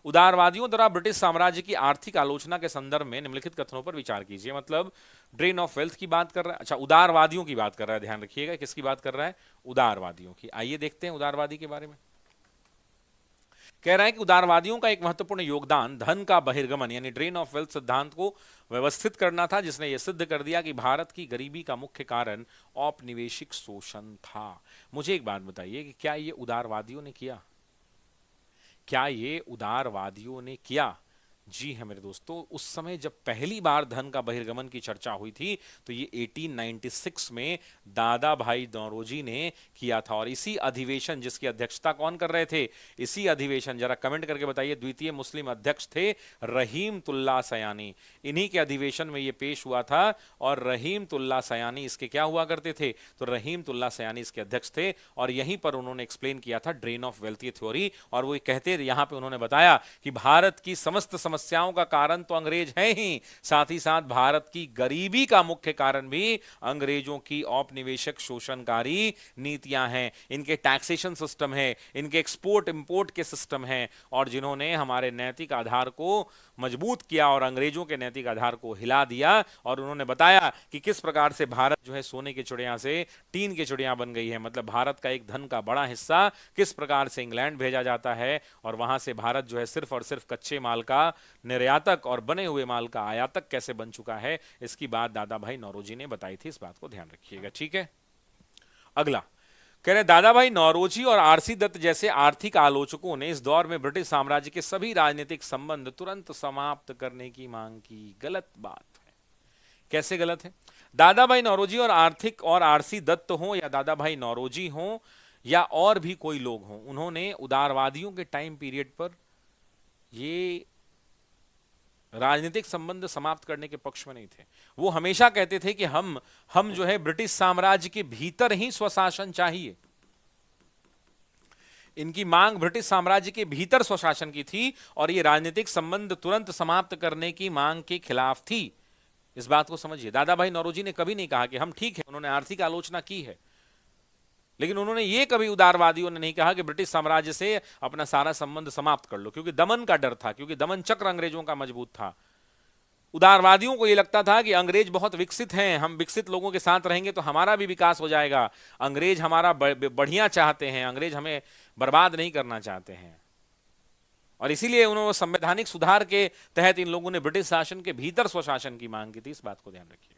उदारवादियों द्वारा ब्रिटिश साम्राज्य की आर्थिक आलोचना के संदर्भ में निम्नलिखित कथनों पर विचार कीजिए। मतलब ड्रेन ऑफ वेल्थ की बात कर रहा है, अच्छा उदारवादियों की बात कर रहा है, ध्यान रखिएगा किसकी बात कर रहा है, उदारवादियों की। आइए देखते हैं उदारवादी के बारे में। कह रहा है कि उदारवादियों का एक महत्वपूर्ण योगदान धन का बहिर्गमन यानी ड्रेन ऑफ वेल्थ सिद्धांत को व्यवस्थित करना था, जिसने यह सिद्ध कर दिया कि भारत की गरीबी का मुख्य कारण औपनिवेशिक शोषण था। मुझे एक बात बताइए कि क्या ये उदारवादियों ने किया? क्या ये उदारवादियों ने किया? जी हाँ मेरे दोस्तों, उस समय जब पहली बार धन का बहिर्गमन की चर्चा हुई थी तो ये 1896 में दादा भाई नौरोजी ने किया था। और इसी अधिवेशन, जिसकी अध्यक्षता कौन कर रहे थे, इसी अधिवेशन, जरा कमेंट करके बताइए, द्वितीय मुस्लिम अध्यक्ष थे रहीमतुल्लाह सयानी। इन्हीं के अधिवेशन में ये पेश हुआ था और रहीमतुल्लाह सयानी इसके क्या हुआ करते थे, तो रहीमतुल्लाह सयानी इसके अध्यक्ष थे। और यहीं पर उन्होंने एक्सप्लेन किया था ड्रेन ऑफ वेल्थ की थ्योरी। और वो कहते यहां पे उन्होंने बताया कि भारत की समस्त समस्याओं का कारण तो अंग्रेज हैं ही, साथ ही साथ भारत की गरीबी का मुख्य कारण भी अंग्रेजों की औपनिवेशिक शोषणकारी नीतियां हैं, इनके टैक्सेशन सिस्टम है, इनके एक्सपोर्ट इंपोर्ट के सिस्टम हैं, और जिन्होंने हमारे नैतिक आधार को मजबूत किया और अंग्रेजों के नैतिक आधार को हिला दिया। और उन्होंने बताया कि किस प्रकार से भारत जो है सोने की चिड़िया से टीन की चिड़िया बन गई है। मतलब भारत का एक धन का बड़ा हिस्सा किस प्रकार से इंग्लैंड भेजा जाता है और वहां से भारत जो है सिर्फ और सिर्फ कच्चे माल का निर्यातक और बने हुए माल का आयातक कैसे बन चुका है, इसकी बात दादा भाई नौरोजी ने बताई थी। इस बात को ध्यान रखिएगा, ठीक है। अगला कह रहे दादा भाई नौरोजी और आरसी दत्त जैसे आर्थिक आलोचकों ने इस दौर में ब्रिटिश साम्राज्य के सभी राजनीतिक संबंध तुरंत समाप्त करने की मांग की। गलत बात है। कैसे गलत है? दादा भाई नौरोजी और आर्थिक और आरसी दत्त हो या दादा भाई नौरोजी हो या और भी कोई लोग हों, उन्होंने उदारवादियों के टाइम पीरियड पर ये राजनीतिक संबंध समाप्त करने के पक्ष में नहीं थे। वो हमेशा कहते थे कि हम जो है ब्रिटिश साम्राज्य के भीतर ही स्वशासन चाहिए। इनकी मांग ब्रिटिश साम्राज्य के भीतर स्वशासन की थी और ये राजनीतिक संबंध तुरंत समाप्त करने की मांग के खिलाफ थी। इस बात को समझिए। दादा भाई नौरोजी ने कभी नहीं कहा कि हम ठीक है, उन्होंने आर्थिक आलोचना की है, लेकिन उन्होंने ये कभी उदारवादियों ने नहीं कहा कि ब्रिटिश साम्राज्य से अपना सारा संबंध समाप्त कर लो, क्योंकि दमन का डर था, क्योंकि दमन चक्र अंग्रेजों का मजबूत था। उदारवादियों को यह लगता था कि अंग्रेज बहुत विकसित हैं, हम विकसित लोगों के साथ रहेंगे तो हमारा भी विकास हो जाएगा, अंग्रेज हमारा बढ़िया चाहते हैं, अंग्रेज हमें बर्बाद नहीं करना चाहते हैं। और इसीलिए उन्होंने संवैधानिक सुधार के तहत इन लोगों ने ब्रिटिश शासन के भीतर स्वशासन की मांग की थी। इस बात को ध्यान रखिएगा।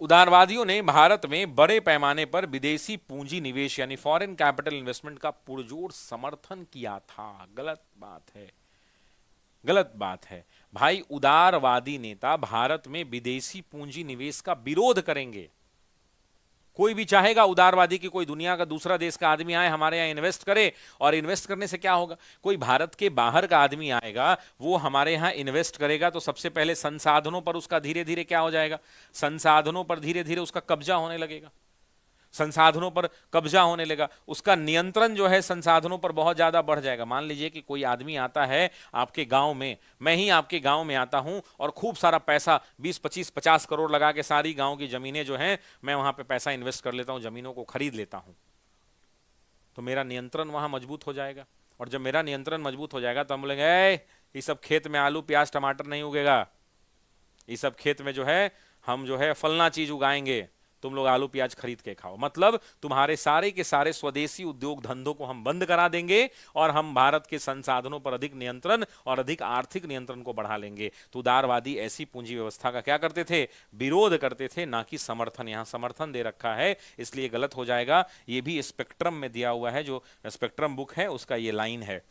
उदारवादियों ने भारत में बड़े पैमाने पर विदेशी पूंजी निवेश यानी फॉरेन कैपिटल इन्वेस्टमेंट का पुरजोर समर्थन किया था। गलत बात है, गलत बात है भाई। उदारवादी नेता भारत में विदेशी पूंजी निवेश का विरोध करेंगे। कोई भी चाहेगा उदारवादी की कोई दुनिया का दूसरा देश का आदमी आए हमारे यहां इन्वेस्ट करे, और इन्वेस्ट करने से क्या होगा? कोई भारत के बाहर का आदमी आएगा, वो हमारे यहां इन्वेस्ट करेगा तो सबसे पहले संसाधनों पर उसका धीरे धीरे क्या हो जाएगा? संसाधनों पर धीरे धीरे उसका कब्जा होने लगेगा, संसाधनों पर कब्जा होने लगा, उसका नियंत्रण जो है संसाधनों पर बहुत ज्यादा बढ़ जाएगा। मान लीजिए कि कोई आदमी आता है आपके गांव में, मैं ही आपके गांव में आता हूं और खूब सारा पैसा 20, 25, 50 करोड़ लगा के सारी गांव की जमीनें जो हैं मैं वहां पे पैसा इन्वेस्ट कर लेता हूं, जमीनों को खरीद लेता हूं, तो मेरा नियंत्रण वहां मजबूत हो जाएगा। और जब मेरा नियंत्रण मजबूत हो जाएगा तो हम बोलेंगे ये सब खेत में आलू प्याज टमाटर नहीं उगेगा, ये सब खेत में जो है हम जो है फलना चीज उगाएंगे, तुम लोग आलू प्याज खरीद के खाओ। मतलब तुम्हारे सारे के सारे स्वदेशी उद्योग धंधों को हम बंद करा देंगे और हम भारत के संसाधनों पर अधिक नियंत्रण और अधिक आर्थिक नियंत्रण को बढ़ा लेंगे। तो उदारवादी ऐसी पूंजी व्यवस्था का क्या करते थे? विरोध करते थे, ना कि समर्थन। यहां समर्थन दे रखा है इसलिए गलत हो जाएगा। ये भी स्पेक्ट्रम में दिया हुआ है, जो स्पेक्ट्रम बुक है उसका ये लाइन है।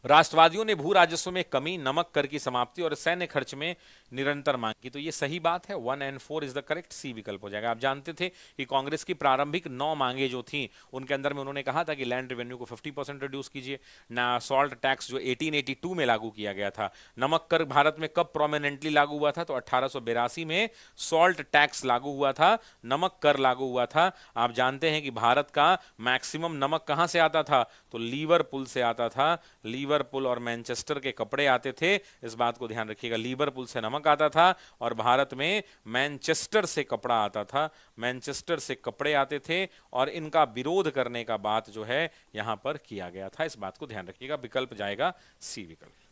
राष्ट्रवादियों ने भू राजस्व में कमी, नमक कर की समाप्ति और सैन्य खर्च में निरंतर मांग की। तो ये सही बात है, 1 and 4 इज द करेक्ट, सी विकल्प हो जाएगा। आप जानते थे कि कांग्रेस की प्रारंभिक 9 मांगे जो थी उनके अंदर में उन्होंने कहा था कि लैंड रेवेन्यू को 50% रिड्यूस कीजिए ना, सॉल्ट टैक्स जो 1882 में लागू किया गया था। नमक कर भारत में कब प्रोमिनेंटली लागू हुआ था? तो 1882 में सॉल्ट टैक्स लागू हुआ था, नमक कर लागू हुआ था। आप जानते हैं कि भारत का मैक्सिमम नमक कहां से आता था? तो लीवरपूल से आता था। लीवरपूल और मैनचेस्टर के कपड़े आते थे, इस बात को ध्यान रखिएगा। लीवरपूल से नमक नमक आता था और भारत में मैनचेस्टर से कपड़ा आता था, मैनचेस्टर से कपड़े आते थे और इनका विरोध करने का बात जो है यहां पर किया गया था। इस बात को ध्यान रखिएगा। विकल्प जाएगा सी विकल्प।